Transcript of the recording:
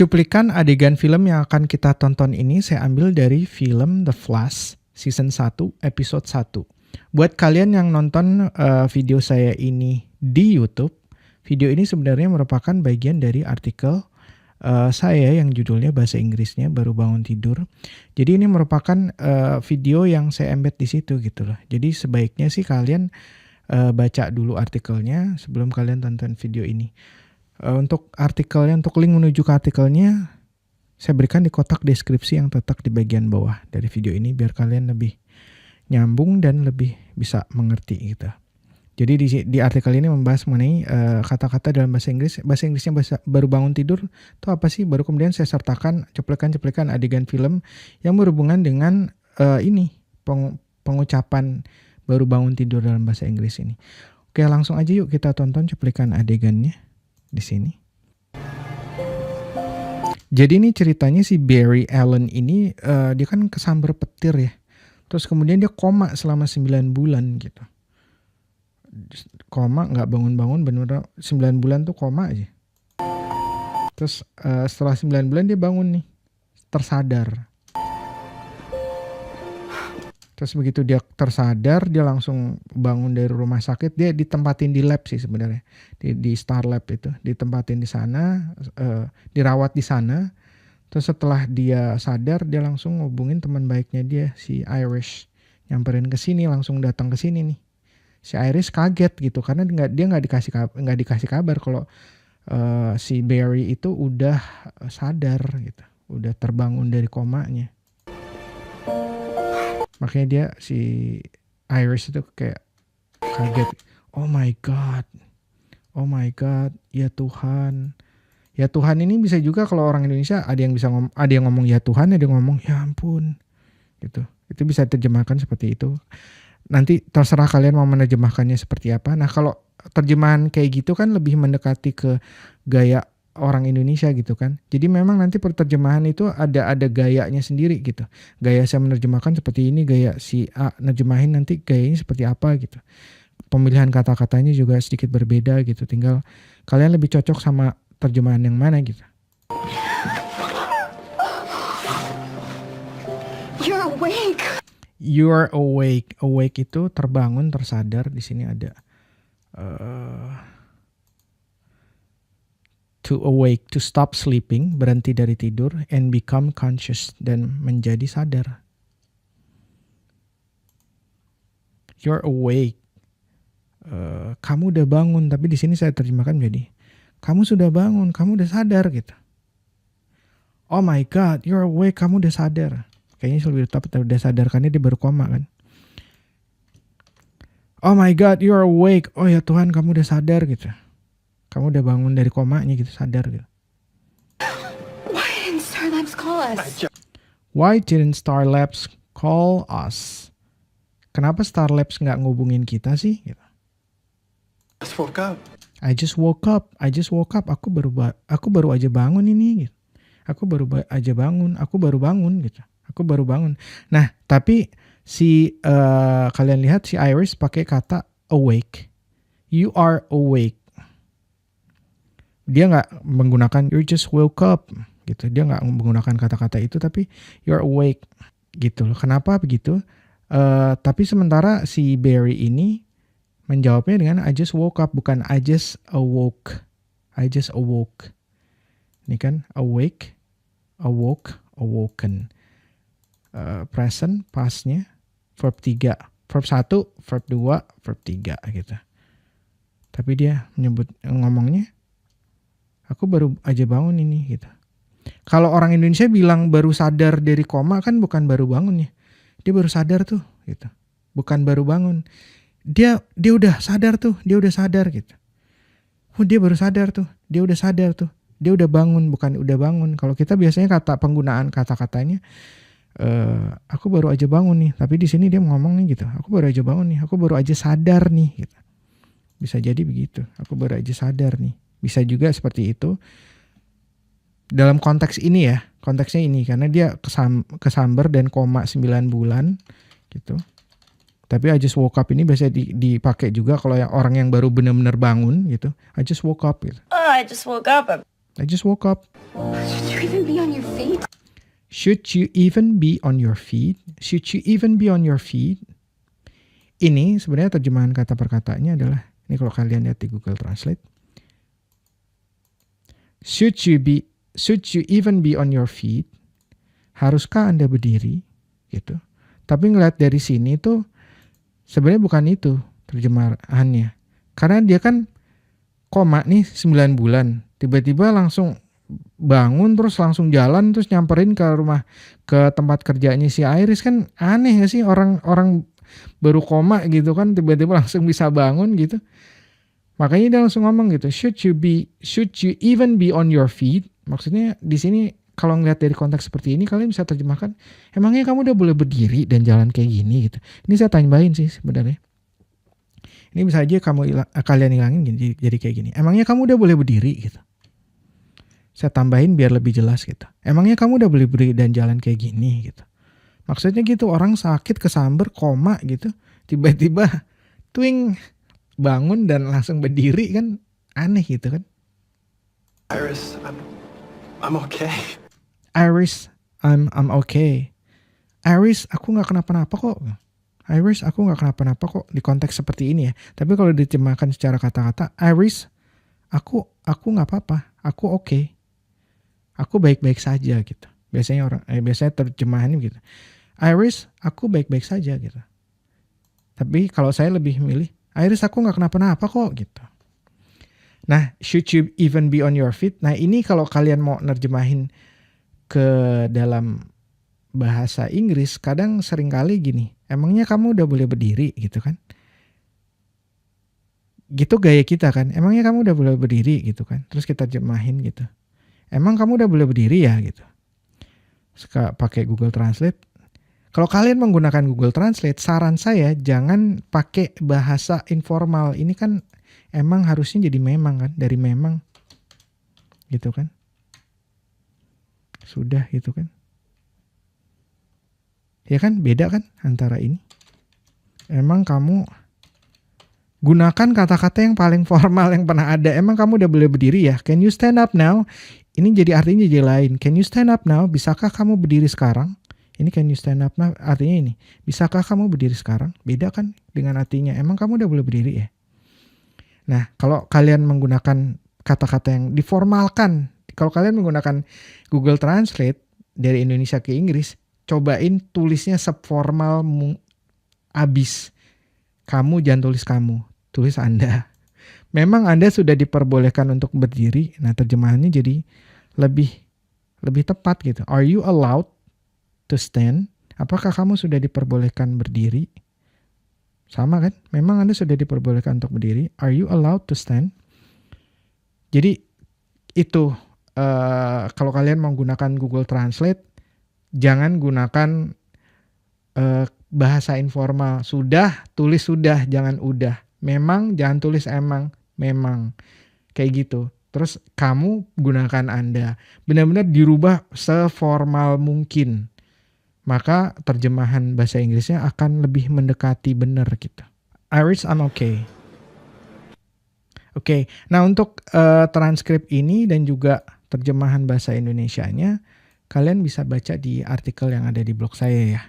Cuplikan adegan film yang akan kita tonton ini saya ambil dari film The Flash season 1 episode 1. Buat kalian yang nonton video saya ini di YouTube, video ini sebenarnya merupakan bagian dari artikel saya yang judulnya bahasa Inggrisnya Baru Bangun Tidur. Jadi ini merupakan video yang saya embed di situ gitu loh. Jadi sebaiknya sih kalian baca dulu artikelnya sebelum kalian tonton video ini. Untuk artikelnya, untuk link menuju ke artikelnya saya berikan di kotak deskripsi yang terletak di bagian bawah dari video ini biar kalian lebih nyambung dan lebih bisa mengerti gitu. Jadi di artikel ini membahas mengenai kata-kata dalam bahasa Inggris. Bahasa Inggrisnya baru bangun tidur itu apa sih? Baru kemudian saya sertakan cuplikan-cuplikan adegan film yang berhubungan dengan pengucapan baru bangun tidur dalam bahasa Inggris ini. Oke, langsung aja yuk kita tonton cuplikan adegannya di sini. Jadi ini ceritanya si Barry Allen ini dia kan kesambar petir ya. Terus kemudian dia koma selama 9 bulan gitu. Koma nggak bangun-bangun, bener-bener 9 bulan tuh koma aja. Terus setelah 9 bulan dia bangun nih, tersadar. Terus begitu dia tersadar, dia langsung bangun dari rumah sakit. Dia ditempatin di lab sih sebenarnya, di Star Lab itu, ditempatin di sana, dirawat di sana. Terus setelah dia sadar, dia langsung ngubungin teman baiknya dia, si Iris, nyamperin ke sini, langsung datang ke sini nih. Si Iris kaget gitu karena dia nggak dikasih kabar kalau si Barry itu udah sadar gitu, udah terbangun dari komanya. Makanya dia si Iris itu kayak kaget. Oh my God, ya Tuhan. Ya Tuhan ini bisa juga kalau orang Indonesia ada yang ngomong ya Tuhan, ada yang ngomong ya ampun gitu. Itu bisa terjemahkan seperti itu. Nanti terserah kalian mau menerjemahkannya seperti apa. Nah kalau terjemahan kayak gitu kan lebih mendekati ke gaya orang Indonesia gitu kan. Jadi memang nanti perterjemahan itu ada gayanya sendiri gitu. Gaya saya menerjemahkan seperti ini, gaya si A nerjemahin nanti gayanya seperti apa gitu. Pemilihan kata-katanya juga sedikit berbeda gitu. Tinggal kalian lebih cocok sama terjemahan yang mana gitu. You're awake. You're awake. Awake itu terbangun, tersadar. Di sini ada to awake, to stop sleeping, berhenti dari tidur, and become conscious, dan menjadi sadar. You're awake. Kamu udah bangun, tapi di sini saya terjemahkan menjadi kamu sudah bangun, kamu udah sadar gitu. Oh my God, you're awake, kamu udah sadar. Kayaknya lebih tepat udah sadar karena dia baru koma kan. Oh my God, you're awake. Oh ya Tuhan, kamu udah sadar gitu. Kamu udah bangun dari komanya gitu, sadar gitu. Why didn't Star Labs call us? Why didn't Star Labs call us? Kenapa Star Labs nggak ngubungin kita sih? Gitu. I just woke up. Aku baru aja bangun ini. Gitu. Aku baru bangun gitu. Aku baru bangun. Nah, tapi si kalian lihat si Iris pakai kata awake. You are awake. Dia nggak menggunakan you just woke up gitu. Dia nggak menggunakan kata-kata itu, tapi you're awake gitu loh. Kenapa begitu? Tapi sementara si Barry ini menjawabnya dengan I just woke up, bukan I just awoke. I just awoke. Ini kan awake, awoke, awoken. Present, pastnya, verb 3. Verb 1, verb 2, verb 3 gitu. Tapi dia ngomongnya aku baru aja bangun ini gitu. Kalau orang Indonesia bilang baru sadar dari koma kan bukan baru bangun ya. Dia baru sadar tuh gitu. Bukan baru bangun. Dia udah sadar tuh, dia udah sadar gitu. Oh, dia baru sadar tuh, dia udah sadar tuh. Dia udah bangun, bukan udah bangun. Kalau kita biasanya penggunaan kata-katanya aku baru aja bangun nih. Tapi di sini dia ngomong nih gitu. Aku baru aja bangun nih, aku baru aja sadar nih gitu. Bisa jadi begitu. Aku baru aja sadar nih. Bisa juga seperti itu. Dalam konteks ini ya, konteksnya ini karena dia kesambar dan koma 9 bulan gitu. Tapi I just woke up ini biasa dipakai juga kalau orang yang baru benar-benar bangun gitu. I just woke up gitu. Oh, I just woke up. I just woke up. Should you even be on your feet? Should you even be on your feet? Should you even be on your feet? Ini sebenarnya terjemahan kata per katanya adalah, ini kalau kalian lihat di Google Translate. Should you even be on your feet? Haruskah Anda berdiri? Gitu. Tapi ngeliat dari sini tuh sebenarnya bukan itu terjemahannya. Karena dia kan koma nih 9 bulan. Tiba-tiba langsung bangun terus langsung jalan terus nyamperin ke rumah, ke tempat kerjanya si Iris. Kan aneh gak sih orang baru koma gitu kan tiba-tiba langsung bisa bangun gitu. Makanya dia langsung ngomong gitu, should you even be on your feet? Maksudnya di sini kalau ngeliat dari konteks seperti ini kalian bisa terjemahkan, emangnya kamu udah boleh berdiri dan jalan kayak gini gitu. Ini saya tambahin sih sebenarnya. Ini bisa aja kalian hilangin jadi kayak gini. Emangnya kamu udah boleh berdiri gitu. Saya tambahin biar lebih jelas gitu. Emangnya kamu udah boleh berdiri dan jalan kayak gini gitu. Maksudnya gitu, orang sakit kesamber koma gitu, tiba-tiba twing bangun dan langsung berdiri kan aneh gitu kan. Iris, I'm okay. Iris, I'm okay. Iris, aku nggak kenapa-napa kok. Iris, aku nggak kenapa-napa kok di konteks seperti ini ya. Tapi kalau diterjemahkan secara kata-kata, Iris, aku nggak apa-apa, aku okay. Aku baik-baik saja gitu. Biasanya terjemahannya gitu. Iris, aku baik-baik saja gitu. Tapi kalau saya lebih milih, Iris, aku nggak kenapa-napa kok gitu. Nah, should you even be on your feet? Nah, ini kalau kalian mau nerjemahin ke dalam bahasa Inggris, kadang seringkali gini, emangnya kamu udah boleh berdiri gitu kan? Gitu gaya kita kan, emangnya kamu udah boleh berdiri gitu kan? Terus kita terjemahin gitu. Emang kamu udah boleh berdiri ya gitu. Suka pakai Google Translate. Kalau kalian menggunakan Google Translate, saran saya jangan pakai bahasa informal. Ini kan emang harusnya jadi memang kan, dari memang gitu kan. Sudah gitu kan. Ya kan, beda kan antara ini. Emang kamu gunakan kata-kata yang paling formal yang pernah ada. Emang kamu udah boleh berdiri ya? Can you stand up now? Ini jadi artinya jadi lain. Can you stand up now? Bisakah kamu berdiri sekarang? Ini can you stand up now? Artinya ini. Bisakah kamu berdiri sekarang? Beda kan dengan artinya. Emang kamu udah boleh berdiri ya? Nah, kalau kalian menggunakan kata-kata yang diformalkan, kalau kalian menggunakan Google Translate dari Indonesia ke Inggris, cobain tulisnya seformal abis. Kamu jangan tulis kamu, tulis Anda. Memang Anda sudah diperbolehkan untuk berdiri. Nah, terjemahannya jadi lebih tepat gitu. Are you allowed to stand? Apakah kamu sudah diperbolehkan berdiri? Sama kan? Memang Anda sudah diperbolehkan untuk berdiri. Are you allowed to stand? Jadi itu kalau kalian menggunakan Google Translate, jangan gunakan bahasa informal. Sudah, tulis sudah, jangan udah. Memang, jangan tulis emang. Memang. Kayak gitu. Terus kamu gunakan Anda. Benar-benar dirubah seformal mungkin. Maka terjemahan bahasa Inggrisnya akan lebih mendekati benar gitu. Iris, I'm okay. Oke, nah untuk transkrip ini dan juga terjemahan bahasa Indonesianya, kalian bisa baca di artikel yang ada di blog saya ya.